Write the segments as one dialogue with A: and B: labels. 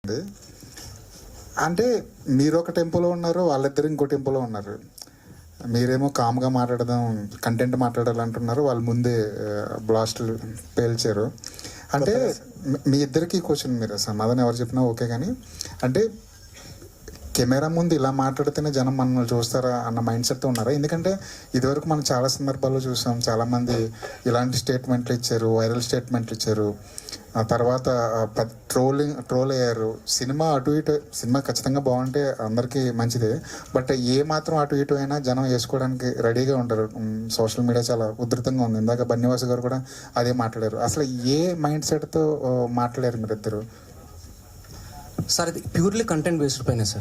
A: ఉంది. అంటే మీరు ఒక టెంపోలో ఉన్నారు, వాళ్ళిద్దరు ఇంకో టెంపోలో ఉన్నారు. మీరేమో కామ్గా మాట్లాడదాం, కంటెంట్ మాట్లాడాలంటున్నారు, వాళ్ళు ముందే బ్లాస్టులు పేల్చారు. అంటే మీ ఇద్దరికి క్వశ్చన్, మీరు సమాధానం ఎవరు చెప్పినా ఓకే, కానీ అంటే కెమెరా ముందు ఇలా మాట్లాడితేనే జనం మనల్ని చూస్తారా అన్న మైండ్ సెట్తో ఉన్నారా? ఎందుకంటే ఇదివరకు మనం చాలా సందర్భాల్లో చూసాం, చాలామంది ఇలాంటి స్టేట్మెంట్లు ఇచ్చారు, వైరల్ స్టేట్మెంట్లు ఇచ్చారు, ఆ తర్వాత ట్రోల్ అయ్యారు. సినిమా అటు ఇటు, సినిమా ఖచ్చితంగా బాగుంటే అందరికీ మంచిదే, బట్ ఏ మాత్రం అటు ఇటు అయినా జనం వేసుకోవడానికి రెడీగా ఉంటారు. సోషల్ మీడియా చాలా ఉధృతంగా ఉంది. ఇందాక బన్నివాసు గారు కూడా అదే మాట్లాడారు. అసలు ఏ మైండ్ సెట్తో మాట్లాడారు మీరిద్దరు?
B: సార్ ఇది ప్యూర్లీ కంటెంట్ బేస్డ్ పైన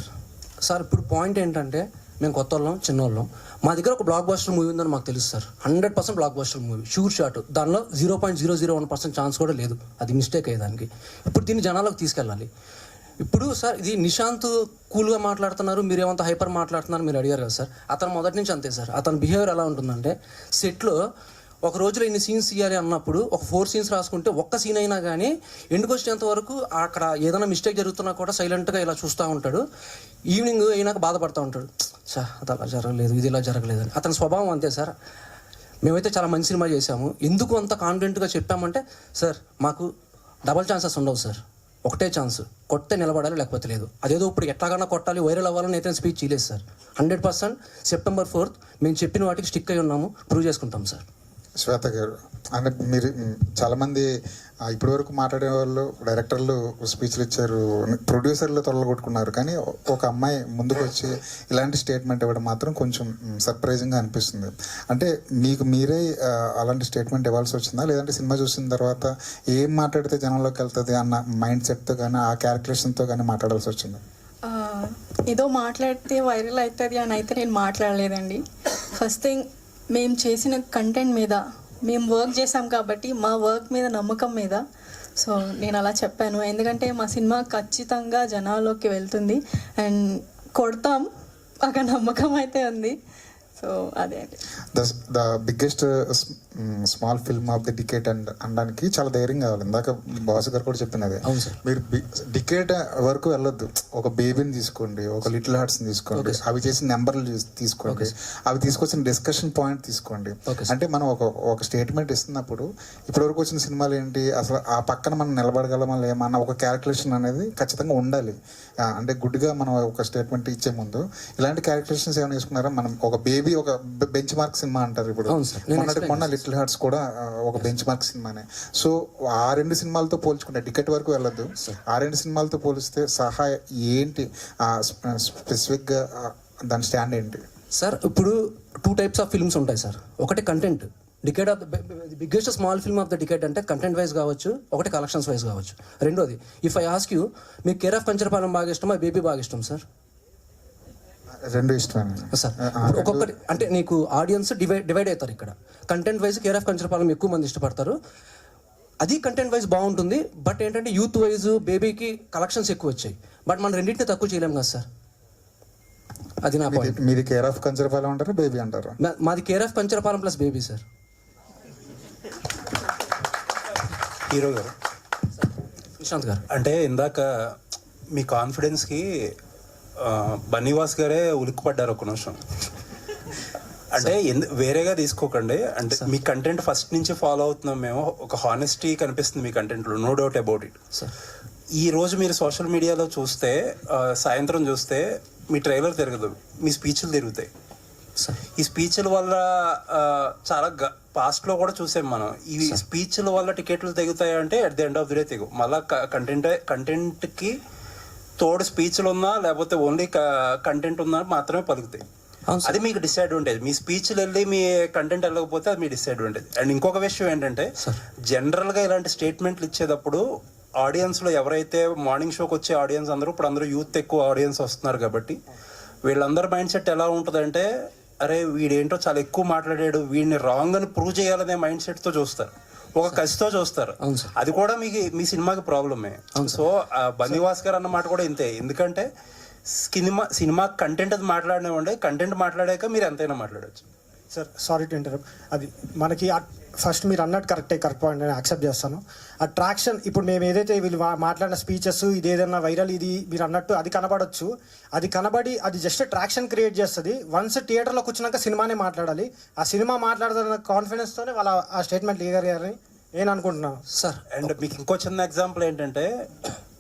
B: సార్ ఇప్పుడు పాయింట్ ఏంటంటే, మేము కొత్త వాళ్ళం, చిన్నోళ్ళం, మా దగ్గర ఒక బ్లాక్ బస్టర్ మూవీ ఉందని మాకు తెలుసు sir. 100% block buster movie, sure shot, దానిలో 0.001% ఛాన్స్ కూడా లేదు, అది మిస్టేక్ అయ్యేదానికి. ఇప్పుడు దీన్ని జనాలకు తీసుకెళ్ళాలి. ఇప్పుడు సార్ ఇది నిశాంత్ కూల్గా మాట్లాడుతున్నారు, మీరేమంత హైపర్ మాట్లాడుతున్నారు మీరు అడిగారు కదా సార్. అతను మొదటి నుంచి అంతే సార్. అతని బిహేవియర్ ఎలా ఉంటుందంటే, సెట్లో ఒక రోజులో ఇన్ని సీన్స్ తీయాలి అన్నప్పుడు ఒక 4 scenes రాసుకుంటే ఒక్క సీన్ అయినా కానీ ఎండుకు వచ్చేంత వరకు అక్కడ ఏదైనా మిస్టేక్ జరుగుతున్నా కూడా సైలెంట్గా ఇలా చూస్తూ ఉంటాడు. ఈవినింగ్ అయినాక బాధపడుతూ ఉంటాడు, సార్ అది అలా జరగలేదు, ఇది ఇలా జరగలేదు అని. అతని స్వభావం అంతే సార్. మేమైతే చాలా మంచి సినిమా చేశాము. ఎందుకు అంత కాన్ఫిడెంట్గా చెప్పామంటే, సార్ మాకు డబల్ ఛాన్సెస్ ఉండవు సార్, ఒకటే ఛాన్స్, కొట్టే నిలబడాలి లేకపోతే లేదు. అదేదో ఇప్పుడు ఎట్లాగన్నా కొట్టాలి, వైరల్ అవ్వాలని అయితే స్పీచ్ చేయలేదు సార్. 100% September 4th మేము చెప్పిన వాటికి స్టిక్ అయి ఉన్నాము, ప్రూవ్ చేసుకుంటాం సార్.
A: శ్వేత గారు, అంటే మీరు చాలామంది ఇప్పటి వరకు మాట్లాడే వాళ్ళు, డైరెక్టర్లు స్పీచ్లు ఇచ్చారు, ప్రొడ్యూసర్లు కొట్టుకున్నారు, కానీ ఒక అమ్మాయి ముందుకు వచ్చి ఇలాంటి స్టేట్మెంట్ ఇవ్వడం మాత్రం కొంచెం సర్ప్రైజింగ్గా అనిపిస్తుంది. అంటే మీకు మీరే అలాంటి స్టేట్మెంట్ ఇవ్వాల్సి వచ్చిందా, లేదంటే సినిమా చూసిన తర్వాత ఏం మాట్లాడితే జనంలోకి వెళ్తుంది అన్న మైండ్ సెట్తో కానీ ఆ క్యాలిక్యులేషన్తో కానీ మాట్లాడాల్సి వచ్చిందా?
C: ఏదో మాట్లాడితే వైరల్ అవుతుంది అని అయితే నేను మాట్లాడలేదండి. ఫస్ట్ థింగ్, మేము చేసిన కంటెంట్ మీద మేము వర్క్ చేసాం కాబట్టి మా వర్క్ మీద నమ్మకం మీద సో నేను అలా చెప్పాను. ఎందుకంటే మా సినిమా ఖచ్చితంగా జనాల్లోకి వెళ్తుంది అండ్ కొడతాం, ఒక నమ్మకం అయితే ఉంది. సో అదే అండి.
A: The biggest small film of the decade అనడానికి చాలా ధైర్యం కావాలి. ఇందాక బాస్ గారు కూడా చెప్పినది, మీరు డికేట్ వరకు వెళ్ళొద్దు. ఒక బేబీని తీసుకోండి, ఒక లిటిల్ హార్ట్స్ని తీసుకోండి, అవి చేసిన నెంబర్లు తీసుకోండి, అవి తీసుకొచ్చిన డిస్కషన్ పాయింట్ తీసుకోండి. అంటే మనం ఒక స్టేట్మెంట్ ఇస్తున్నప్పుడు ఇప్పటివరకు వచ్చిన సినిమాలు ఏంటి, అసలు ఆ పక్కన మనం నిలబడగలమా లేమన్నా ఒక క్యాలిక్యులేషన్ అనేది ఖచ్చితంగా ఉండాలి. అంటే గుడ్గా మనం ఒక స్టేట్మెంట్ ఇచ్చే ముందు ఇలాంటి క్యాలిక్యులేషన్స్ ఏమైనా తీసుకున్నారా? మనం ఒక బేబీ ఒక బెంచ్ మార్క్ సినిమా అంటారు ఇప్పుడు, మొన్న లిటిల్ హార్ట్స్ కూడా ఒక బెంచ్ మార్క్ సినిమానే. సో ఆ 2 సినిమాలతో పోల్చుకుంటే, టికెట్ వరకు వెళ్ళొద్దు, ఆ 2 సినిమాలతో పోలిస్తే సహాయ ఏంటి స్పెసిఫిక్గా దాని స్టాండ్ ఏంటి
B: సార్? ఇప్పుడు 2 types ఆఫ్ ఫిల్మ్స్ ఉంటాయి సార్. ఒకటి content, decade of the biggest small film of the decade అంటే కంటెంట్ వైజ్ కావచ్చు, ఒకటి కలెక్షన్స్ వైజ్ కావచ్చు. రెండోది, ఇఫ్ ఐ ఆస్క్ యూ, మీకు కేర్ ఆఫ్ కంచరపాలెం బాగా ఇష్టమా, బేబీ బాగా ఇష్టం సార్?
A: 2 ఇష్టం
B: సార్. ఒక్కొక్కటి అంటే నీకు ఆడియన్స్ డివైడ్ అవుతారు. ఇక్కడ content wise care of Kancharapalem ఎక్కువ మంది ఇష్టపడతారు, అది కంటెంట్ వైజ్ బాగుంటుంది. బట్ ఏంటంటే యూత్ వైజ్ బేబీకి కలెక్షన్స్ ఎక్కువ వచ్చాయి, బట్ మనం రెండింటిని తక్కువ చేయలేం కదా సార్. అది నా పాయింట్.
A: మీది కేర్ ఆఫ్ కంచరపాలెం అంటారా, బేబీ అంటారా?
B: మాది care of Kancharapalem plus baby sir.
D: Hero గారు,
B: నిశాంత్ గారు,
D: అంటే ఇందాక మీ కాన్ఫిడెన్స్కి బన్నీవాస్ గారే ఉలిక్కిపడ్డారు ఒక నిమిషం. అంటే వేరేగా తీసుకోకండి, అంటే మీ కంటెంట్ ఫస్ట్ నుంచి ఫాలో అవుతున్నాం మేము, ఒక హానెస్టీ కనిపిస్తుంది మీ కంటెంట్లో, నో డౌట్ అబౌట్ ఇట్. ఈ రోజు మీరు సోషల్ మీడియాలో చూస్తే, సాయంత్రం చూస్తే మీ ట్రైలర్ తిరగదు, మీ స్పీచ్లు తిరుగుతాయి. ఈ స్పీచ్ల వల్ల చాలా పాస్ట్లో కూడా చూసాం మనం, ఈ స్పీచ్ల వల్ల టికెట్లు తెగుతాయి అంటే at the end of the day తెగు. మళ్ళీ కంటెంట్కి తోడు స్పీచ్లు ఉన్నా లేకపోతే ఓన్లీ కంటెంట్ ఉన్నా మాత్రమే పలుకుతాయి. అది మీకు డిసడ్వాంటేజ్. మీ స్పీచ్లు వెళ్ళి మీ కంటెంట్ వెళ్ళకపోతే అది మీ డిసడ్వాంటేజ్. అండ్ ఇంకొక విషయం ఏంటంటే, జనరల్గా ఇలాంటి స్టేట్మెంట్లు ఇచ్చేటప్పుడు ఆడియన్స్లో ఎవరైతే మార్నింగ్ షోకి వచ్చే ఆడియన్స్ అందరూ, ఇప్పుడు అందరూ యూత్ ఎక్కువ ఆడియన్స్ వస్తున్నారు కాబట్టి, వీళ్ళందరి మైండ్ సెట్ ఎలా ఉంటుందంటే, అరే వీడేంటో చాలా ఎక్కువ మాట్లాడాడు, వీడిని రాంగ్ అని ప్రూవ్ చేయాలనే మైండ్ సెట్తో చూస్తారు, ఒక కసితో చూస్తారు. అది కూడా మీ సినిమాకి ప్రాబ్లమే. సో బన్నీవాస్ గారు అన్న మాట కూడా ఇంతే. ఎందుకంటే సినిమా కంటెంట్ అది మాట్లాడినవ్వండి, కంటెంట్ మాట్లాడాక మీరు ఎంతైనా మాట్లాడచ్చు.
E: Sir sorry to interrupt. అది మనకి ఫస్ట్ మీరు అన్నట్టు కరెక్ట్ పాయింట్ నేను యాక్సెప్ట్ చేస్తాను. ఆ ట్రాక్షన్ ఇప్పుడు మేము ఏదైతే వీళ్ళు మాట్లాడిన స్పీచెస్ ఇది ఏదైనా వైరల్ ఇది మీరు అన్నట్టు అది కనబడొచ్చు, అది కనబడి అది జస్ట్ ట్రాక్షన్ క్రియేట్ చేస్తుంది. వన్స్ థియేటర్లో కూర్చున్నాక సినిమానే మాట్లాడాలి, ఆ సినిమా మాట్లాడుతున్న కాన్ఫిడెన్స్తోనే వాళ్ళ ఆ స్టేట్మెంట్ లీగర్గారని నేను అనుకుంటున్నాను
B: సార్.
D: అండ్ మీకు ఇంకో చిన్న ఎగ్జాంపుల్ ఏంటంటే,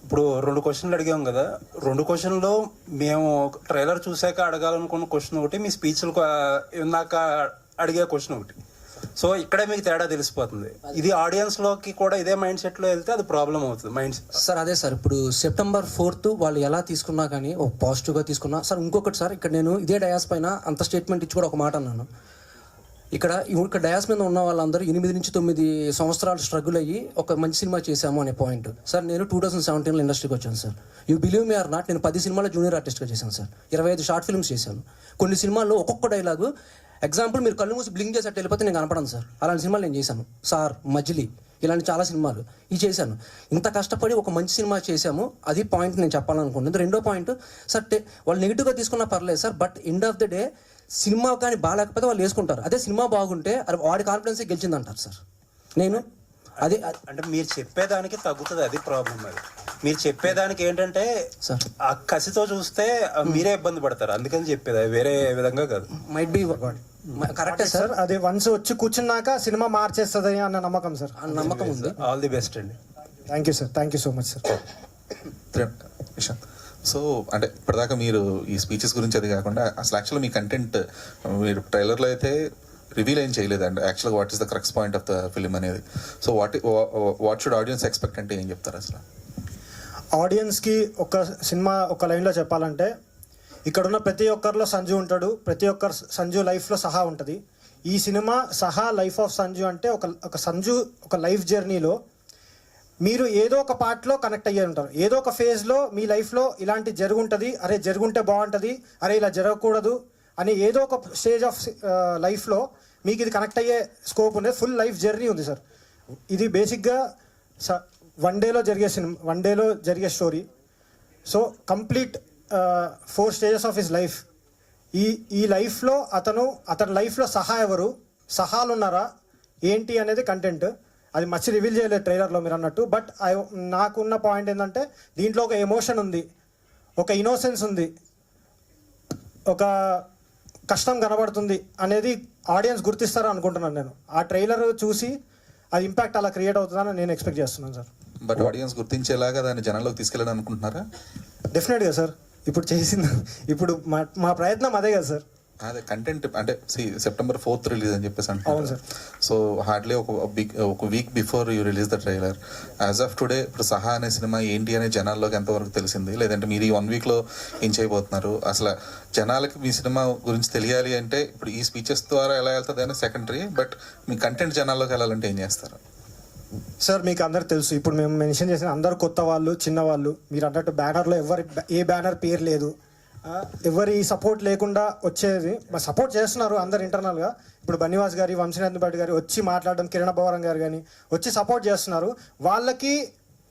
D: ఇప్పుడు 2 క్వశ్చన్లు అడిగాం కదా, 2 క్వశ్చన్లో మేము ట్రైలర్ చూసాక అడగాలనుకున్న క్వశ్చన్ ఒకటి, మీ స్పీచ్లు ఇందాక అడిగే క్వశ్చన్ ఒకటి. సో ఇక్కడే మీకు తేడా తెలిసిపోతుంది. ఇది ఆడియన్స్లోకి కూడా ఇదే మైండ్ సెట్లో వెళ్తే అది ప్రాబ్లం అవుతుంది మైండ్ సెట్.
B: సార్ అదే సార్, ఇప్పుడు September 4th వాళ్ళు ఎలా తీసుకున్నా కానీ ఒక పాజిటివ్గా తీసుకున్నా సార్. ఇంకొకటి సార్, ఇక్కడ నేను ఇదే డయాస్ పైన అంత స్టేట్మెంట్ ఇచ్చి కూడా ఒక మాట అన్నాను. ఇక్కడ డయాస్ మీద ఉన్న వాళ్ళందరూ 8 నుంచి 9 సంవత్సరాలు స్ట్రగుల్ అయ్యి ఒక మంచి సినిమా చేశాము అనే పాయింట్. సార్ నేను 2017లో ఇండస్ట్రీకి వచ్చాను sir. You believe me or not, నేను 10 సినిమాలో జూనియర్ ఆర్టిస్ట్గా చేశాను సార్. 25 షార్ట్ ఫిల్మ్స్ చేశాను. కొన్ని సినిమాల్లో ఒక్కొక్క డైలాగు ఎగ్జాంపుల్ మీరు కళ్ళు మూసి బ్లింక్ చేసేట్టు వెళ్ళిపోతే నేను కనపడను సార్. అలాంటి సినిమాలు నేను చేశాను సార్. మజిలీ ఇలాంటి చాలా సినిమాలు ఇది చేశాను. ఇంత కష్టపడి ఒక మంచి సినిమా చేశాము, అది పాయింట్ నేను చెప్పాలనుకుంటుంది. రెండో పాయింట్ సార్, వాళ్ళు నెగిటివ్గా తీసుకున్నా పర్లేదు sir, but end of the day cinema కానీ బాగాలేకపోతే వాళ్ళు వేసుకుంటారు. అదే సినిమా బాగుంటే అది వాడి కాన్ఫిడెన్సే గెలిచిందంటారు సార్. నేను అదే
D: అంటే మీరు చెప్పేదానికి తగ్గుతుంది, అది ప్రాబ్లం. అది మీరు చెప్పేదానికి ఏంటంటే
B: సార్
D: ఆ కసితో చూస్తే మీరే ఇబ్బంది పడతారు, అందుకని చెప్పేది, అది వేరే విధంగా కాదు.
B: మైట్ బి కరెక్టే సార్.
E: అది వన్స్ వచ్చి కూర్చున్నాక సినిమా మార్చేస్తుంది అన్న నమ్మకం సార్.
B: ఆ నమ్మకం ఉంది.
D: ఆల్ ది బెస్ట్ అండి.
E: Thank you sir, thank you so much sir.
F: So అంటే ఇప్పటిదాకా మీరు ఈ స్పీచెస్ గురించి అది కాకుండా అసలు యాక్చువల్గా మీ కంటెంట్ మీరు ట్రైలర్లో అయితే రివీల్ ఏం చేయలేదండి యాక్చువల్గా what is the crux point of the film అనేది. So what should audience expect అంటే ఏం చెప్తారు అసలు?
E: ఆడియన్స్కి ఒక సినిమా ఒక లైన్లో చెప్పాలంటే, ఇక్కడున్న ప్రతి ఒక్కరిలో సంజు ఉంటాడు, ప్రతి ఒక్కరు సంజు లైఫ్లో సహా ఉంటుంది. ఈ సినిమా సహా లైఫ్ ఆఫ్ సంజు అంటే ఒక సంజు ఒక లైఫ్ జర్నీలో మీరు ఏదో ఒక పార్ట్లో కనెక్ట్ అయ్యే ఉంటారు. ఏదో ఒక ఫేజ్లో మీ లైఫ్లో ఇలాంటి జరుగుంటుంది, అరే జరుగుంటే బాగుంటుంది, అరే ఇలా జరగకూడదు అని ఏదో ఒక స్టేజ్ ఆఫ్ లైఫ్లో మీకు ఇది కనెక్ట్ అయ్యే స్కోప్ ఉంది. ఫుల్ లైఫ్ జర్నీ ఉంది సార్. ఇది బేసిక్గా వన్ డేలో జరిగే story. So complete 4 stages of his life. ఈ లైఫ్లో అతని లైఫ్లో ఎవరు సహాలు ఉన్నారా ఏంటి అనేది కంటెంట్. అది మచ్చి రివీల్ చేయలేదు ట్రైలర్లో మీరు అన్నట్టు. బట్ నాకున్న పాయింట్ ఏంటంటే, దీంట్లో ఒక ఎమోషన్ ఉంది, ఒక ఇన్నోసెన్స్ ఉంది, ఒక కష్టం కనబడుతుంది అనేది ఆడియన్స్ గుర్తిస్తారని అనుకుంటున్నాను నేను. ఆ ట్రైలర్ చూసి అది ఇంపాక్ట్ అలా క్రియేట్ అవుతుందని నేను ఎక్స్పెక్ట్ చేస్తున్నాను సార్.
F: బట్ ఆడియన్స్ గుర్తించేలాగా దాన్ని జనాల్లోకి తీసుకెళ్ళాలని అనుకుంటున్నారా?
E: డెఫినెట్గా సార్. ఇప్పుడు మా ప్రయత్నం అదే కదా సార్.
F: అదే కంటెంట్ అంటే September 4th రిలీజ్ అని చెప్పేసి అంటున్నారు. సో హార్డ్లీ ఒక week before you release the trailer. As of today ఇప్పుడు సహా అనే సినిమా ఏంటి అనే జనాల్లోకి ఎంతవరకు తెలిసింది, లేదంటే మీరు ఈ 1 వీక్లో ఏం చేయబోతున్నారు? అసలు జనాలకి మీ సినిమా గురించి తెలియాలి అంటే ఇప్పుడు ఈ స్పీచెస్ ద్వారా ఎలా వెళ్తుంది అనేది సెకండరీ, బట్ మీ కంటెంట్ జనాల్లోకి వెళ్ళాలంటే ఏం చేస్తారు?
E: సార్ మీకు అందరు తెలుసు, ఇప్పుడు మేము మెన్షన్ చేసిన అందరు కొత్త వాళ్ళు, చిన్నవాళ్ళు. మీరు అన్నట్టు బ్యానర్లో ఏ బ్యానర్ పేరు లేదు, ఎవరి సపోర్ట్ లేకుండా వచ్చేది. సపోర్ట్ చేస్తున్నారు అందరు ఇంటర్నల్గా. ఇప్పుడు బన్నివాస్ గారి, వంశీనాథ్ భట్ గారి వచ్చి మాట్లాడడం, కిరణ్ భవరం గారు కానీ వచ్చి సపోర్ట్ చేస్తున్నారు. వాళ్ళకి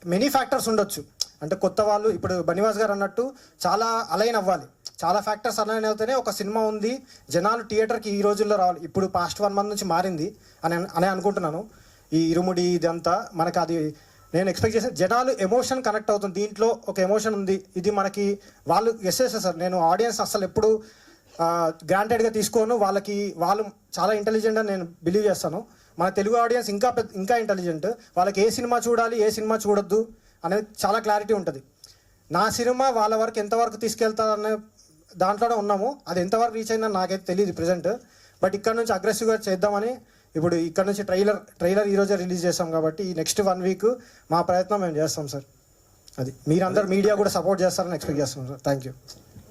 E: మెనీ ఫ్యాక్టర్స్ ఉండొచ్చు. అంటే కొత్త వాళ్ళు ఇప్పుడు బన్నివాస్ గారు అన్నట్టు చాలా అలైన్ అవ్వాలి, చాలా ఫ్యాక్టర్స్ అలైన్ అవుతేనే ఒక సినిమా ఉంది, జనాలు థియేటర్కి ఈ రోజుల్లో రావాలి. ఇప్పుడు పాస్ట్ 1 month నుంచి మారింది అని అనుకుంటున్నాను. ఈ ఇరుముడి ఇదంతా మనకు అది నేను ఎక్స్పెక్ట్ చేసిన జనాలు ఎమోషన్ కనెక్ట్ అవుతుంది. దీంట్లో ఒక ఎమోషన్ ఉంది, ఇది మనకి వాళ్ళు ఎస్ఎస్ సార్. నేను ఆడియన్స్ అసలు ఎప్పుడు గ్రాంటెడ్గా తీసుకోను. వాళ్ళు చాలా ఇంటెలిజెంట్ అని నేను బిలీవ్ చేస్తాను. మన తెలుగు ఆడియన్స్ ఇంకా ఇంటెలిజెంట్. వాళ్ళకి ఏ సినిమా చూడాలి, ఏ సినిమా చూడొద్దు అనేది చాలా క్లారిటీ ఉంటుంది. నా సినిమా వాళ్ళ వరకు ఎంతవరకు తీసుకెళ్తారనే దాంట్లోనే ఉన్నాము. అది ఎంతవరకు రీచ్ అయిందని నాకైతే తెలియదు ప్రజెంట్. బట్ ఇక్కడ నుంచి అగ్రెసివ్గా చేద్దామని ఇప్పుడు ఇక్కడ నుంచి ట్రైలర్ ఈరోజే రిలీజ్ చేస్తాం కాబట్టి ఈ నెక్స్ట్ 1 week మా ప్రయత్నం మేము చేస్తాం సార్. అది మీరందరూ మీడియా కూడా సపోర్ట్ చేస్తారని ఎక్స్పెక్ట్ చేస్తున్నాం సార్. Thank you.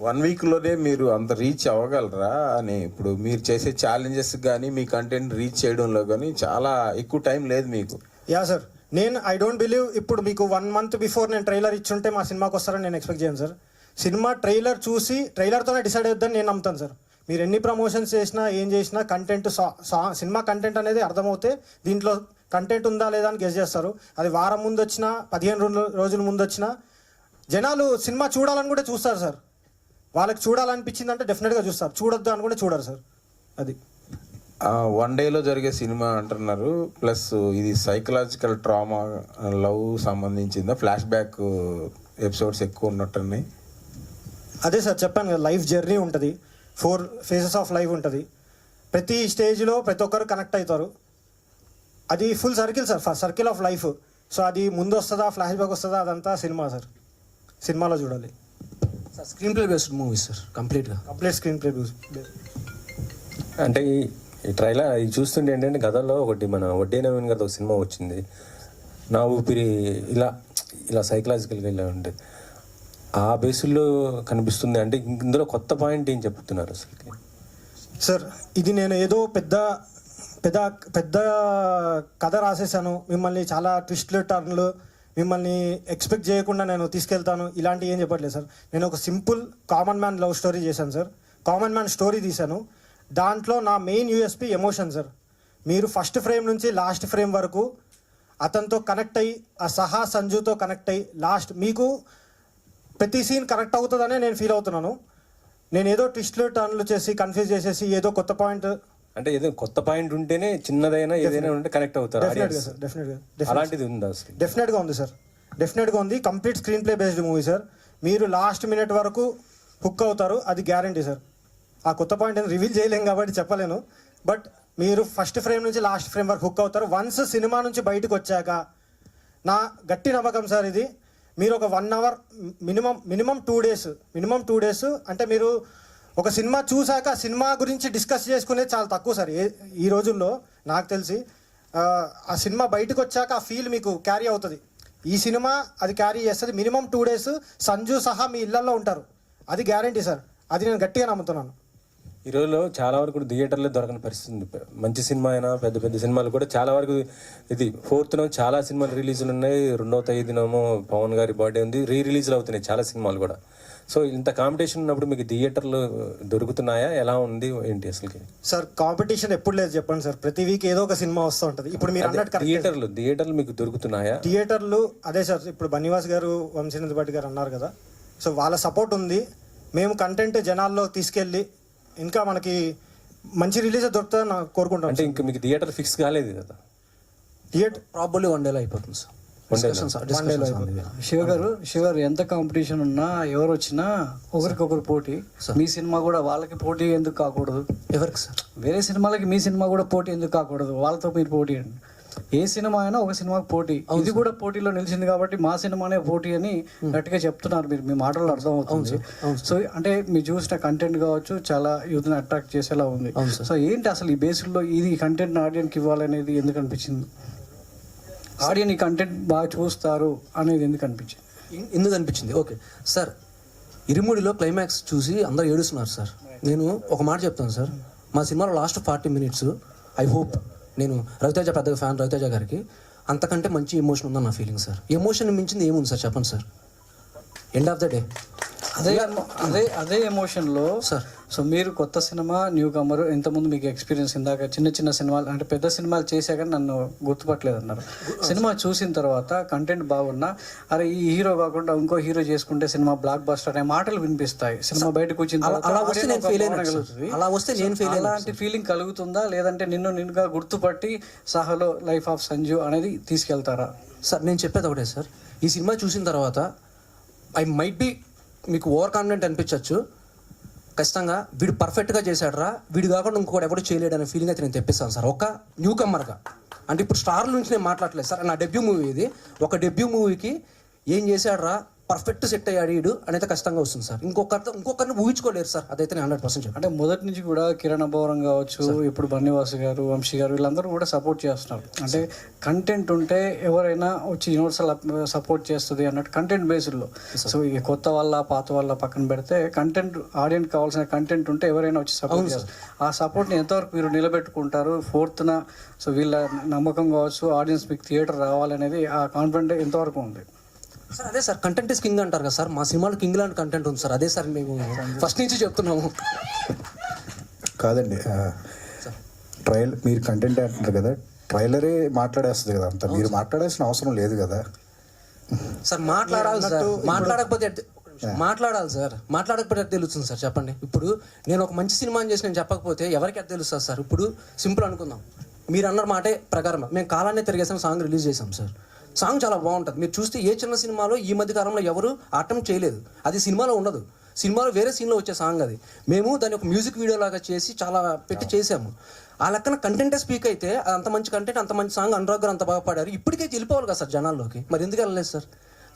G: 1 weekలోనే మీరు అంత రీచ్ అవ్వగలరా అని? ఇప్పుడు మీరు చేసే ఛాలెంజెస్ కానీ మీ కంటెంట్ రీచ్ చేయడంలో కానీ చాలా ఎక్కువ టైం లేదు మీకు.
E: Yeah sir, I don't believe ఇప్పుడు మీకు 1 month బిఫోర్ నేను ట్రైలర్ ఇచ్చుంటే మా సినిమాకి వస్తారని నేను ఎక్స్పెక్ట్ చేయను సార్. సినిమా ట్రైలర్ చూసి ట్రైలర్తోనే డిసైడ్ అవుతుందని నేను నమ్ముతాను సార్. మీరు ఎన్ని ప్రమోషన్స్ చేసినా ఏం చేసినా కంటెంట్ సినిమా కంటెంట్ అనేది అర్థమవుతే దీంట్లో కంటెంట్ ఉందా లేదా అని గెస్ చేస్తారు. అది వారం ముందు వచ్చినా 15 రోజుల ముందు వచ్చినా జనాలు సినిమా చూడాలని కూడా చూస్తారు సార్. వాళ్ళకి చూడాలనిపించిందంటే డెఫినెట్గా చూస్తారు, చూడొద్దు అని కూడా చూడరు సార్. అది
G: వన్ డేలో జరిగే సినిమా అంటున్నారు, ప్లస్ ఇది సైకలాజికల్ ట్రామా, లవ్ సంబంధించిందా, ఫ్లాష్ బ్యాక్ ఎపిసోడ్స్ ఎక్కువ ఉన్నట్టున్నాయి.
E: అదే సార్ చెప్పాను కదా, లైఫ్ జర్నీ ఉంటుంది, 4 phases ఆఫ్ లైఫ్ ఉంటుంది. ప్రతి స్టేజ్లో ప్రతి ఒక్కరు కనెక్ట్ అవుతారు. అది full circle sir, circle of life. So అది ముందు వస్తుందా, ఫ్లాష్ బ్యాక్ వస్తుందా, అదంతా సినిమా సార్, సినిమాలో చూడాలి.
B: Sir screen play based movie sir, complete
E: screen play.
H: అంటే ఈ ట్రైలర్ ఇది చూస్తుంటే ఏంటంటే గతంలో ఒకటి మన వడ్డే నవీన్ గారితో ఒక సినిమా వచ్చింది, నా ఊపిరి, ఇలా ఇలా సైకలాజికల్గా ఇలా ఉంటుంది. ఆ బేసుల్లో కనిపిస్తుంది. అంటే ఇందులో కొత్త పాయింట్ ఏం చెప్తున్నారు అసలు?
E: సార్ ఇది నేను ఏదో పెద్ద పెద్ద పెద్ద కథ రాసేసాను, మిమ్మల్ని చాలా ట్విస్ట్లు టర్న్లు, మిమ్మల్ని ఎక్స్పెక్ట్ చేయకుండా నేను తీసుకెళ్తాను, ఇలాంటివి ఏం చెప్పట్లేదు సార్. నేను ఒక simple common man love story చేశాను సార్. కామన్ మ్యాన్ స్టోరీ తీశాను. దాంట్లో నా మెయిన్ యూఎస్పీ ఎమోషన్ సార్. మీరు ఫస్ట్ ఫ్రేమ్ నుంచి లాస్ట్ ఫ్రేమ్ వరకు అతనితో కనెక్ట్ అయ్యి, ఆ సహా సంజుతో కనెక్ట్ అయ్యి, లాస్ట్ మీకు ప్రతి సీన్ కనెక్ట్ అవుతుందనే నేను ఫీల్ అవుతున్నాను. నేను ఏదో ట్విస్ట్లు టర్న్లు చేసి కన్ఫ్యూజ్ చేసేసి ఏదో కొత్త పాయింట్,
H: అంటే ఏదో కొత్త పాయింట్ ఉంటేనే చిన్నదైనా ఏదైనా ఉంటే కనెక్ట్ అవుతారు.
E: డెఫినెట్గా
H: అలాంటిది ఉంది అసలు?
E: డెఫినెట్గా ఉంది సార్, డెఫినెట్గా ఉంది. Complete screen play based movie sir. మీరు లాస్ట్ మినిట్ వరకు హుక్ అవుతారు, అది గ్యారంటీ సార్. ఆ కొత్త పాయింట్ ఏదో రివీల్ చేయలేం కాబట్టి చెప్పలేను, బట్ మీరు ఫస్ట్ ఫ్రేమ్ నుంచి లాస్ట్ ఫ్రేమ్ వరకు హుక్ అవుతారు. వన్స్ సినిమా నుంచి బయటకు వచ్చాక నా గట్టి నమ్మకం సార్ ఇది, మీరు ఒక 1 hour మినిమం 2 days అంటే మీరు ఒక సినిమా చూసాక సినిమా గురించి డిస్కస్ చేసుకునేది చాలా తక్కువ సార్ ఈ రోజుల్లో. నాకు తెలిసి ఆ సినిమా బయటకు వచ్చాక ఆ ఫీల్ మీకు క్యారీ అవుతుంది. ఈ సినిమా అది క్యారీ చేస్తుంది. మినిమం 2 days సంజు సహా మీ ఇళ్లలో ఉంటారు, అది గ్యారంటీ సార్. అది నేను గట్టిగా నమ్ముతున్నాను.
H: ఈ రోజులో చాలా వరకు థియేటర్లో దొరకని పరిస్థితి ఉంది. మంచి సినిమా అయినా పెద్ద పెద్ద సినిమాలు కూడా చాలా వరకు ఇది 4th చాలా సినిమాలు రిలీజులు ఉన్నాయి. 2వ తేదీనేమో పవన్ గారి బర్త్డే ఉంది, రిలీజ్లు అవుతున్నాయి చాలా సినిమాలు కూడా. సో ఇంత కాంపిటీషన్ ఉన్నప్పుడు మీకు థియేటర్లు దొరుకుతున్నాయా, ఎలా ఉంది ఏంటి అసలుకి?
E: సార్ కాంపిటీషన్ ఎప్పుడు లేదు చెప్పండి సార్, ప్రతి వీక్ ఏదో ఒక సినిమా వస్తూ ఉంటుంది. ఇప్పుడు మీరు అన్నట్టు
H: థియేటర్లు మీకు దొరుకుతున్నాయా?
E: థియేటర్లు అదే సార్, ఇప్పుడు బన్నివాస్ గారు, వంశీనంద్ భట్ గారు అన్నారు కదా, సో వాళ్ళ సపోర్ట్ ఉంది. మేము కంటెంట్ జనాల్లో తీసుకెళ్ళి ఇంకా మనకి మంచి రిలీజ్ దొరుకుతుందని నాకు కోరుకుంటాం.
H: అంటే ఇంకా మీకు థియేటర్ ఫిక్స్ కాలేదు కదా?
E: థియేటర్
B: ప్రాబబ్లీ 1 day అయిపోతుంది సార్.
I: శివ గారు ఎంత కాంపిటీషన్ ఉన్నా ఎవరు వచ్చినా ఒకరికొకరు పోటీ. మీ సినిమా కూడా వాళ్ళకి పోటీ ఎందుకు కాకూడదు?
B: ఎవరికి సార్?
I: వేరే సినిమాలకి మీ సినిమా కూడా పోటీ ఎందుకు కాకూడదు? వాళ్ళతో మీరు పోటీ అండి. ఏ సినిమా అయినా ఒక సినిమాకి పోటీ, ఇది కూడా పోటీలో నిలిచింది కాబట్టి మా సినిమానే పోటీ అని గట్టిగా చెప్తున్నారు మీరు, మీ మాటల్లో అర్థమవుతుంది. సో అంటే మీరు చూసిన కంటెంట్ కావచ్చు చాలా యూత్ని అట్రాక్ట్ చేసేలా ఉంది. సో ఏంటి అసలు ఈ బేసిక్లో ఇది కంటెంట్ ఆడియన్స్కి ఇవ్వాలనేది ఎందుకు అనిపించింది? ఆడియన్ ఈ కంటెంట్ బాగా చూస్తారు అనేది ఎందుకు అనిపించింది?
B: ఓకే సార్, ఇరుముడిలో క్లైమాక్స్ చూసి అందరూ ఏడుస్తున్నారు సార్. నేను ఒక మాట చెప్తాను సార్, మా సినిమాలో లాస్ట్ 40 minutes ఐ హోప్, నేను రవితేజ పెద్దగా ఫ్యాన్, రవితేజ గారికి, అంతకంటే మంచి ఎమోషన్ ఉందని నా ఫీలింగ్ సార్. ఎమోషన్ మించింది ఏముంది సార్ చెప్పండి sir? End of the day
I: అదే ఎమోషన్లో
B: సార్.
I: సో మీరు కొత్త సినిమా, న్యూ కమర్, ఇంతకుముందు మీకు ఎక్స్పీరియన్స్, ఇందాక చిన్న సినిమాలు అంటే పెద్ద సినిమాలు చేశాక నన్ను గుర్తుపట్టలేదు అన్నారు. సినిమా చూసిన తర్వాత కంటెంట్ బాగున్నా, అరే ఈ హీరో కాకుండా ఇంకో హీరో చేసుకుంటే సినిమా బ్లాక్ బస్టర్ అనే మాటలు వినిపిస్తాయి. సినిమా బయటకు వచ్చిన తర్వాత అలాంటి ఫీలింగ్ కలుగుతుందా, లేదంటే నిన్నుగా గుర్తుపట్టి సహలో లైఫ్ ఆఫ్ సంజు అనేది తీసుకెళ్తారా?
B: సార్ నేను చెప్పేది ఒకటే సార్, ఈ సినిమా చూసిన తర్వాత ఐ మైట్ బి మీకు ఓవర్ కాన్ఫిడెంట్ అనిపించవచ్చు, ఖచ్చితంగా వీడు పర్ఫెక్ట్గా చేశాడరా, వీడు కాకుండా ఇంకోటి ఎవరు చేయలేడు అనే ఫీలింగ్ అయితే నేను తెప్పిస్తాను సార్, ఒక న్యూ కమ్మర్గా. అంటే ఇప్పుడు స్టార్ నుంచి నేను మాట్లాడలేదు సార్, నా డెబ్యూ మూవీ ఇది. ఒక డెబ్యూ మూవీకి ఏం చేశాడరా, పర్ఫెక్ట్ సెట్ అయ్యాడు వీడు అనేది ఖచ్చితంగా వస్తుంది సార్. ఇంకొకరిని ఊహించుకోలేరు సార్, అదైతే నేను 100% చెప్పాను.
I: అంటే మొదటి నుంచి కూడా కిరణ్ అబ్బవరం కావచ్చు, ఇప్పుడు బన్నివాస్ గారు, వంశీ గారు, వీళ్ళందరూ కూడా సపోర్ట్ చేస్తున్నారు. అంటే కంటెంట్ ఉంటే ఎవరైనా వచ్చి యూనివర్సల్ సపోర్ట్ చేస్తుంది అన్నట్టు కంటెంట్ బేస్డ్లో. సో ఈ కొత్త వాళ్ళ పాత వాళ్ళ పక్కన పెడితే కంటెంట్, ఆడియన్స్ కావాల్సిన కంటెంట్ ఉంటే ఎవరైనా వచ్చి సపోర్ట్ చేస్తారు. ఆ సపోర్ట్ని ఎంతవరకు మీరు నిలబెట్టుకుంటారు? 4th సో వీళ్ళ నమ్మకం కావచ్చు, ఆడియన్స్ మీకు థియేటర్ రావాలనేది ఆ కాన్ఫిడెంట్ ఎంతవరకు ఉంది
B: సార్? అదే సార్, కంటెంట్ ఇస్ కింగ్ అంటారు కదా సార్, మా సినిమాలో కింగ్ లాంటి కంటెంట్ ఉంది సార్. అదే సార్ మేము ఫస్ట్ నుంచి చెప్తున్నాము.
J: కాదండి, మీరు కంటెంట్ అంటున్నారు కదా, ట్రైలరే మాట్లాడేస్తుంది కదా, అంతా మీరు మాట్లాడాల్సిన అవసరం లేదు కదా
B: సార్. మాట్లాడాలి సార్, మాట్లాడకపోతే మాట్లాడాలి సార్, మాట్లాడకపోతే ఎట్లా తెలుస్తుంది సార్ చెప్పండి. ఇప్పుడు నేను ఒక మంచి సినిమా చేసి నేను చెప్పకపోతే ఎవరికి ఎట్లా తెలుస్తుంది సార్? ఇప్పుడు సింపుల్ అనుకుందాం, మీరు అన్న మాటే ప్రకారం మేము కాలాన్ని తిరిగేసాం సాంగ్ రిలీజ్ చేసాం సార్. సాంగ్ చాలా బాగుంటుంది. మీరు చూస్తే ఏ చిన్న సినిమాలో ఈ మధ్య కాలంలో ఎవరు అటెంప్ట్ చేయలేదు. అది సినిమాలో ఉండదు, సినిమాలో వేరే సీన్లో వచ్చే సాంగ్ అది. మేము దాన్ని ఒక మ్యూజిక్ వీడియో లాగా చేసి చాలా పెట్టి చేసాము. ఆ లెక్కన కంటెంటే స్పీక్ అయితే అంత మంచి కంటెంట్, అంత మంచి సాంగ్ అనురాగ్ గారు అంత బాగా పాడారు. ఇప్పటికే వెళ్ళిపోవాలి కదా సార్ జనాల్లోకి, మరి ఎందుకు వెళ్ళలేదు సార్?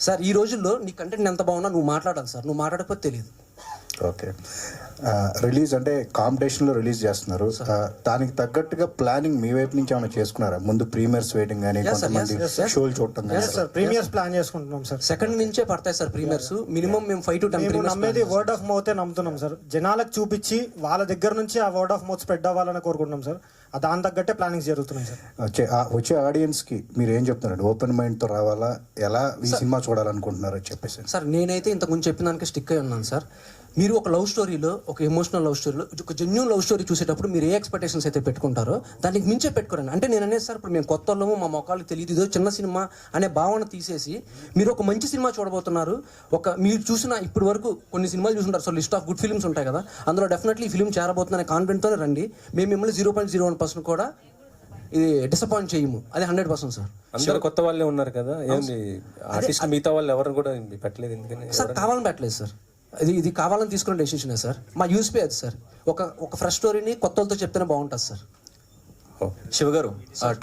B: సార్ ఈ రోజుల్లో నీ కంటెంట్ ఎంత బాగున్నా నువ్వు మాట్లాడాలి సార్, నువ్వు మాట్లాడకపోతే తెలియదు.
J: ఓకే, రిలీజ్ అంటే కాంపిటీషన్లో రిలీజ్ చేస్తున్నారు, దానికి తగ్గట్టుగా ప్లానింగ్ మీ వైపు నుంచి ఏమైనా చేసుకున్నారా? ముందు ప్రీమియర్స్ వెయిటింగ్ కానీ కొంతమంది షోలు చూడటం కానీ?
E: సార్ ప్రీమియర్స్ ప్లాన్ చేసుకుంటున్నాం సార్.
B: సెకండ్ నుంచే పడతాయి సార్ ప్రీమియర్స్. మినిమం మేము 5 to 10
E: మేము నమ్మేది వర్డ్ ఆఫ్ మౌతే నమ్ముతున్నాం సార్. జనాలకు చూపించి వాళ్ళ దగ్గర నుంచి ఆ వర్డ్ ఆఫ్ మౌత్ స్ప్రెడ్ అవ్వాలని కోరుకుంటున్నాం సార్. దాని తగ్గట్టే ప్లానింగ్స్ జరుగుతున్నాయి సార్.
J: వచ్చే ఆడియన్స్కి మీరు ఏం చెప్తున్నారండి? ఓపెన్ మైండ్తో రావాలా, ఎలా ఈ సినిమా చూడాలనుకుంటున్నారో చెప్పేసి.
B: సార్ నేనైతే ఇంతకుముందు చెప్పిన దానికి స్టిక్ అయి ఉన్నాను సార్. మీరు ఒక లవ్ స్టోరీలో, ఒక ఎమోషనల్ లవ్ స్టోరీలో, ఒక జెన్యూన్ లవ్ స్టోరీ చూసేటప్పుడు మీరు ఏ ఎక్స్పెక్టేషన్స్ అయితే పెట్టుకుంటారో దానికి మించే పెట్టుకోరండి. అంటే నేను అనేది సార్, ఇప్పుడు మేము కొత్త వాళ్ళము, మా మొక్కలు తెలియదు, ఇదో చిన్న సినిమా అనే భావన తీసేసి మీరు ఒక మంచి సినిమా చూడబోతున్నారు. మీరు చూసిన ఇప్పటి వరకు కొన్ని సినిమాలు చూసుంటారు so list of good films ఉంటాయి కదా, అందులో డెఫినెట్లీ ఈ ఫిల్మ్ చేరబోతుందనే కాన్ఫిడెంట్తోనే రండి. మేము మిమ్మల్ని 0.01% కూడా ఇది డిసప్పాయింట్ చేయము, అది 100% సార్.
H: అందరూ కొత్త వాళ్ళే ఉన్నారు కదా, ఏంది ఆర్టిస్ట్ మిగతా వాళ్ళు ఎవరు కూడా పెట్టలేదు ఎందుకని?
B: సార్ కావాలని పెట్టలేదు సార్, ఇది కావాలని తీసుకున్న డెసిషనే సార్. మా యూస్పీ అది సార్. ఒక ఫ్రెష్ స్టోరీని కొత్త వాళ్ళతో చెప్తేనే బాగుంటుంది సార్.
K: శివ గారు,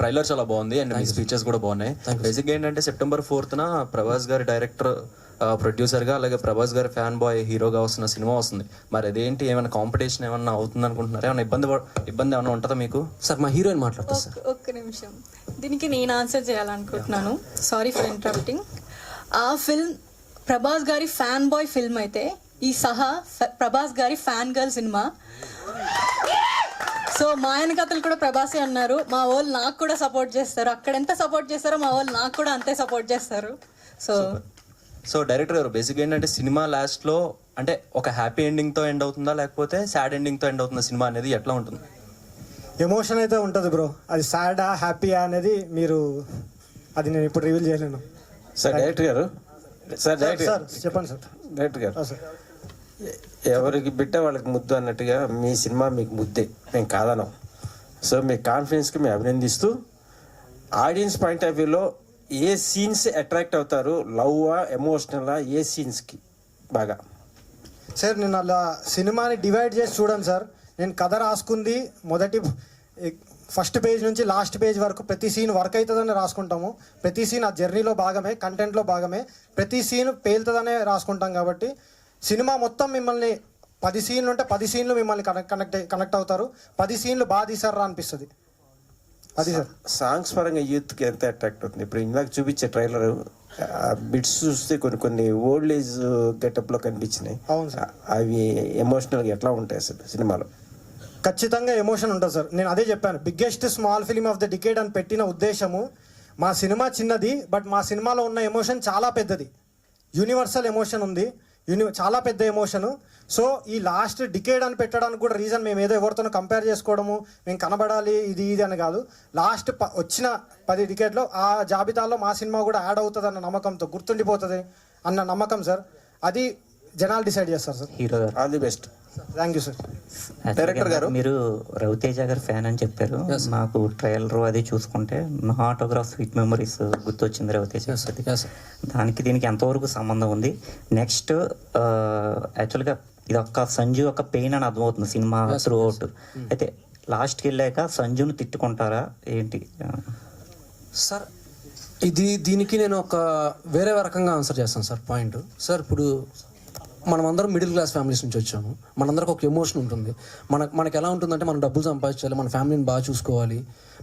K: ట్రైలర్ చాలా బాగుంది అండ్ మీ స్పీచెస్ కూడా బాగున్నాయి. బేసిక్గా ఏంటంటే September 4th ప్రభాస్ గారి డైరెక్టర్, ప్రొడ్యూసర్గా, అలాగే ప్రభాస్ గారి ఫ్యాన్ బాయ్ హీరోగా వస్తున్న సినిమా వస్తుంది. మరి అదేంటి, ఏమైనా కాంపిటీషన్ ఏమన్నా అవుతుంది అనుకుంటున్నారా? ఏమైనా ఇబ్బంది ఏమైనా ఉంటుందా మీకు?
B: సార్ మా హీరోయిన్ మాట్లాడతారు సార్.
C: ఒక్క నిమిషం, దీనికి నేను ఆన్సర్ చేయాలనుకుంటున్నాను. Sorry for interrupting. ఆ ఫిల్మ్ ప్రభాస్ గారి ఫ్యాన్ బాయ్ ఫిల్మ్ అయితే ఈ సహా ప్రభాస్ గారి ఫ్యాన్ గర్ల్ సినిమా. సో మా ఆయన కథలు కూడా ప్రభాసే అన్నారు. మా వాళ్ళు నాకు కూడా సపోర్ట్ చేస్తారు. అక్కడ ఎంత సపోర్ట్ చేస్తారో మా వాళ్ళు నాకు కూడా అంతే సపోర్ట్ చేస్తారు.
K: సో డైరెక్టర్ గారు, బేసిక్గా ఏంటంటే సినిమా లాస్ట్లో అంటే ఒక హ్యాపీ ఎండింగ్తో ఎండ్ అవుతుందా లేకపోతే సాడ్ ఎండింగ్తో ఎండ్ అవుతుందా సినిమా అనేది ఎట్లా ఉంటుంది?
E: ఎమోషన్ అయితే ఉంటుంది బ్రో. అది సాడా హ్యాపీయా అనేది అది నేను ఇప్పుడు రివీల్ చేయలేను.
G: సార్ డైరెక్టర్ గారు,
E: సార్ చెప్పండి సార్.
G: డైరెక్టర్ గారు,
E: సార్
G: ఎవరికి బిడ్డ వాళ్ళకి ముద్దు అన్నట్టుగా మీ సినిమా మీకు ముద్దే, మేము కాదనం. సో మీ కాన్ఫిడెన్స్కి మేము అభినందిస్తూ, ఆడియన్స్ పాయింట్ ఆఫ్ వ్యూలో ఏ సీన్స్ అట్రాక్ట్ అవుతారు? లవ్వా, ఎమోషనలా, ఏ సీన్స్కి బాగా?
E: సార్ నేను అలా సినిమాని డివైడ్ చేసి చూడండి సార్. నేను కథ రాసుకుంది ఫస్ట్ పేజ్ నుంచి లాస్ట్ పేజ్ వరకు ప్రతి సీన్ వర్క్ అవుతుందని రాసుకుంటాము. ప్రతి సీన్ ఆ జర్నీలో భాగమే, కంటెంట్లో భాగమే. ప్రతి సీన్ పేలుతుందనే రాసుకుంటాం. కాబట్టి సినిమా మొత్తం మిమ్మల్ని 10 సీన్లు ఉంటే 10 సీన్లు మిమ్మల్ని కనెక్ట్ అవుతారు. 10 సీన్లు బాగా తీసారా అనిపిస్తుంది. అది సార్.
G: సాంగ్స్ పరంగా యూత్కి ఎంత అట్రాక్ట్ అవుతుంది? ఇప్పుడు ఇందాక చూపించే ట్రైలర్ బిట్స్ చూస్తే కొన్ని ఓల్డ్ ఏజ్ గెటప్లో కనిపించినాయి.
E: అవును సార్.
G: అవి ఎమోషనల్గా ఎట్లా ఉంటాయి అసలు సినిమాలో?
E: ఖచ్చితంగా ఎమోషన్ ఉంటుంది సార్. నేను అదే చెప్పాను, biggest small film of the decade అని పెట్టిన ఉద్దేశము. మా సినిమా చిన్నది, బట్ మా సినిమాలో ఉన్న ఎమోషన్ చాలా పెద్దది. యూనివర్సల్ ఎమోషన్ ఉంది, చాలా పెద్ద ఎమోషను. సో ఈ లాస్ట్ డికేడ్ అని పెట్టడానికి కూడా రీజన్ మేము ఏదో ఎవరితోనో కంపేర్ చేసుకోవడము, మేము కనబడాలి ఇది అని కాదు. లాస్ట్ వచ్చిన 10 డికేడ్లో ఆ జాబితాలో మా సినిమా కూడా యాడ్ అవుతుంది అన్న నమ్మకంతో, గుర్తుండిపోతుంది అన్న నమ్మకం సార్. అది జనాలు డిసైడ్ చేస్తారు సార్.
L: హీరో గారు,
G: all the best.
E: Thank you sir.
L: Director గారు, మీరు రవితేజ గారు ఫ్యాన్ అని చెప్పారు. నాకు ట్రైలర్ అది చూసుకుంటే నా ఆటోగ్రాఫ్ స్వీట్ మెమరీస్ గుర్తొచ్చింది రవితేజ. దానికి దీనికి ఎంతవరకు సంబంధం ఉంది? నెక్స్ట్ యాక్చువల్గా ఇది ఒక్క సంజు ఒక పెయిన్ అని అర్థమవుతుంది సినిమా త్రూ అవుట్. అయితే లాస్ట్కి వెళ్ళాక సంజుని తిట్టుకుంటారా ఏంటి
B: సార్? దీనికి నేను ఒక వేరే రకంగా ఆన్సర్ చేస్తాను సార్. పాయింట్ సార్, ఇప్పుడు మనమందరం మిడిల్ క్లాస్ ఫ్యామిలీస్ నుంచి వచ్చాము. మనందరికి ఒక ఎమోషన్ ఉంటుంది. మనకి ఎలా ఉంటుందంటే మనం డబ్బులు సంపాదించాలి, మన ఫ్యామిలీని బాగా చూసుకోవాలి,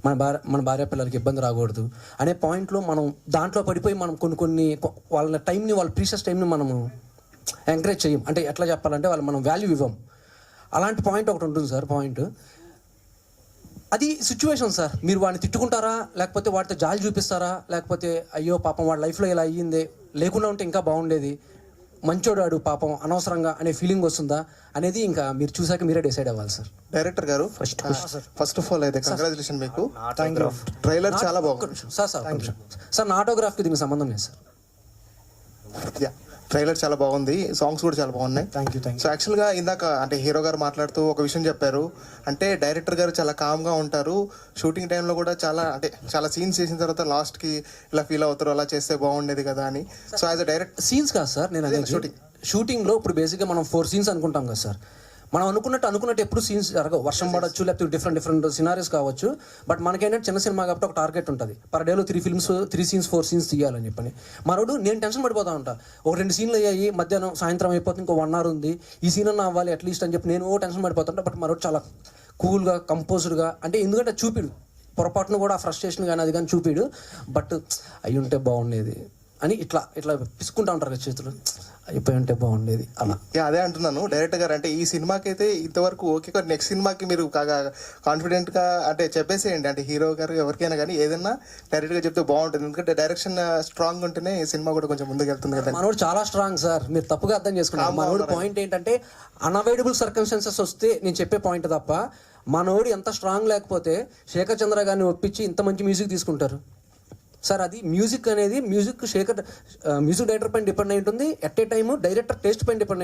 B: మన భార్య పిల్లలకి ఇబ్బంది రాకూడదు అనే పాయింట్లో మనం దాంట్లో పడిపోయి మనం కొన్ని వాళ్ళ టైంని, వాళ్ళ ప్రీషియస్ టైంని మనము ఎంకరేజ్ చేయం. అంటే ఎట్లా చెప్పాలంటే మనం వాల్యూ ఇవ్వం. అలాంటి పాయింట్ ఒకటి ఉంటుంది సార్. పాయింట్ అది సిచ్యువేషన్ సార్. మీరు వాడిని తిట్టుకుంటారా, లేకపోతే వాడితో జాలి చూపిస్తారా, లేకపోతే అయ్యో పాపం వాడి లైఫ్లో ఇలా అయ్యిందే, లేకుండా ఉంటే ఇంకా బాగుండేది, మంచోడాడు పాపం అనవసరంగా అనే ఫీలింగ్ వస్తుందా అనేది ఇంకా మీరు చూసాక మీరే డిసైడ్ అవ్వాలి సార్.
M: డైరెక్టర్ గారు, ఫస్ట్ ఆఫ్ ఆల్ అయితే కంగ్రాచులేషన్ మీకు. ట్రైలర్ చాలా బాగుంది
B: సార్. నా ఆటోగ్రాఫ్కి దీనికి సంబంధం లేదు సార్.
M: ట్రైలర్ చాలా బాగుంది, సాంగ్స్ కూడా చాలా బాగున్నాయి.
E: Thank you.
M: సో యాక్చువల్గా ఇందాక అంటే హీరో గారు మాట్లాడుతూ ఒక విషయం చెప్పారు, అంటే డైరెక్టర్ గారు చాలా కామ్గా ఉంటారు, షూటింగ్ టైంలో కూడా చాలా సీన్స్ చేసిన తర్వాత లాస్ట్కి ఇలా ఫీల్ అవుతారు, అలా చేస్తే బాగుండేది కదా అని. So as a direct
B: scenes కాదు సార్, నేను అదే షూటింగ్లో ఇప్పుడు బేసిక్గా మనం 4 scenes అనుకుంటాం కదా సార్. మనం అనుకున్నట్టు ఎప్పుడు సీన్స్ జరగవు. వర్షం పడవచ్చు, లేకపోతే డిఫరెంట్ సినారీస్ కావచ్చు. బట్ మనకేంటంటే చిన్న సినిమా కాబట్టి ఒక టార్గెట్ ఉంటుంది, పర్ డేలో 3 films 3 scenes 4 scenes తీయాలని చెప్పని. మరోడు నేను టెన్షన్ పడిపోతా ఉంటా, ఒక 2 scenes అయ్యాయి, మధ్యాహ్నం సాయంత్రం అయిపోతుంది, ఇంకో 1 hour ఉంది, ఈ సీన్ అన్న అవ్వాలి అట్లీస్ట్ అని చెప్పి నేను టెన్షన్ పడిపోతుంటా. బట్ మరోడు చాలా కూల్గా కంపోజ్డ్గా, అంటే ఎందుకంటే చూపిడు పొరపాటును కూడా ఆ ఫ్రస్ట్రేషన్ కానీ అది కానీ చూపిడు. బట్ అయి ఉంటే బాగుండేది అని ఇట్లా పిసుకుంటా ఉంటారు కదా చేతులు, అయిపోయి ఉంటే బాగుండేది అలా.
M: అదే అంటున్నాను, డైరెక్టర్ గారు అంటే ఈ సినిమాకి అయితే ఇంతవరకు ఓకే, నెక్స్ట్ సినిమాకి మీరు కాన్ఫిడెంట్గా అంటే చెప్పేసేయండి, అంటే హీరో గారు ఎవరికైనా కానీ ఏదైనా డైరెక్ట్గా చెప్తే బాగుంటుంది, ఎందుకంటే డైరెక్షన్ స్ట్రాంగ్ ఉంటేనే ఈ సినిమా కూడా కొంచెం ముందుకు వెళ్తుంది కదా.
B: మనోడు చాలా స్ట్రాంగ్ సార్, మీరు తప్పుగా అర్థం చేసుకున్నారు. మనోడు పాయింట్ ఏంటంటే అన్అవాయిడబుల్ సర్కమ్స్టాన్సెస్ వస్తే నేను చెప్పే పాయింట్ తప్ప, మనోడు ఎంత స్ట్రాంగ్ లేకపోతే శేఖర్ చంద్ర గారిని ఒప్పించి ఇంత మంచి మ్యూజిక్ తీసుకుంటారు సార్. అది మ్యూజిక్ అనేది మ్యూజిక్ డైరెక్టర్ పైన డిపెండ్ అయి ఉంటుంది, at a time director taste పైన డిపెండ్ అయి ఉంటుంది.